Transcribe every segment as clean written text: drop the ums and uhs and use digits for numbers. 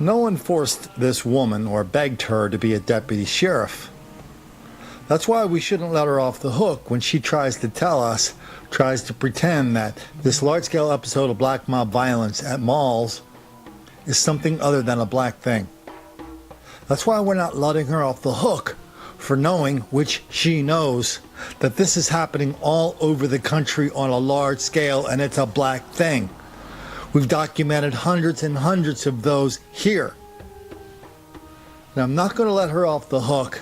No one forced this woman or begged her to be a deputy sheriff. That's why we shouldn't let her off the hook when she tries to tell us, tries to pretend that this large-scale episode of black mob violence at malls is something other than a black thing. That's why we're not letting her off the hook for knowing, which she knows, that this is happening all over the country on a large scale and it's a black thing. We've documented hundreds and hundreds of those here. Now, I'm not going to let her off the hook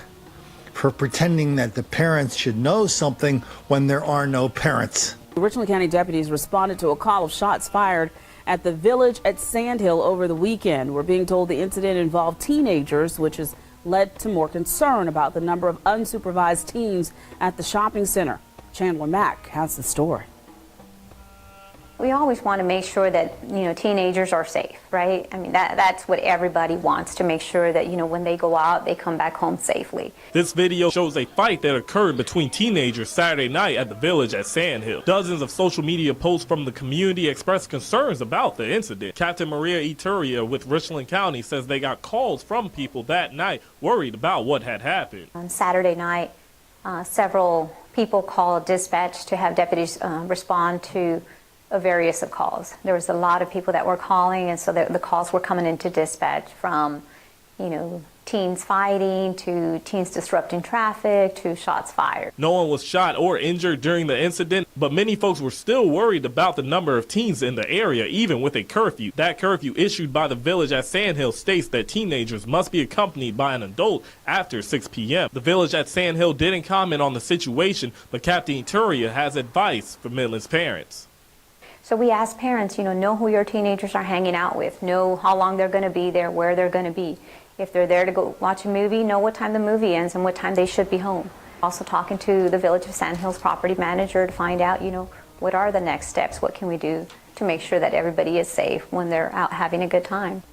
for pretending that the parents should know something when there are no parents. Richland County deputies responded to a call of shots fired at the Village at Sandhill over the weekend. We're being told the incident involved teenagers, which has led to more concern about the number of unsupervised teens at the shopping center. Chandler Mack has the story. We always want to make sure that, teenagers are safe, right? I mean, that's what everybody wants, to make sure that, when they go out, they come back home safely. This video shows a fight that occurred between teenagers Saturday night at the Village at Sandhill. Dozens of social media posts from the community expressed concerns about the incident. Captain Maria Ituria with Richland County says they got calls from people that night worried about what had happened. On Saturday night, several people called dispatch to have deputies respond to various of calls. There was a lot of people that were calling, and so the calls were coming into dispatch from, teens fighting to teens disrupting traffic to shots fired. No one was shot or injured during the incident, but many folks were still worried about the number of teens in the area, even with a curfew. That curfew issued by the Village at Sandhill states that teenagers must be accompanied by an adult after 6 p.m. The Village at Sandhill didn't comment on the situation, but Captain Ituria has advice for Midland's parents. So we ask parents, know who your teenagers are hanging out with, know how long they're going to be there, where they're going to be. If they're there to go watch a movie, know what time the movie ends and what time they should be home. Also talking to the Village of Sandhill's property manager to find out, what are the next steps, what can we do to make sure that everybody is safe when they're out having a good time.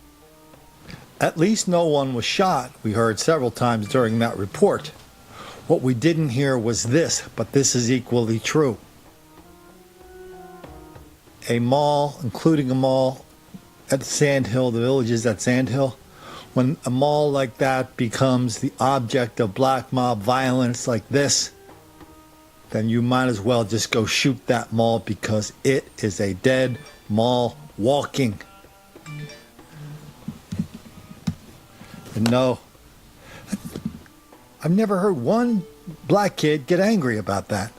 At least no one was shot, we heard several times during that report. What we didn't hear was this, but this is equally true. A mall, including a mall at Sandhill, the Villages at Sandhill, when a mall like that becomes the object of black mob violence like this, then you might as well just go shoot that mall, because it is a dead mall walking. And no, I've never heard one black kid get angry about that.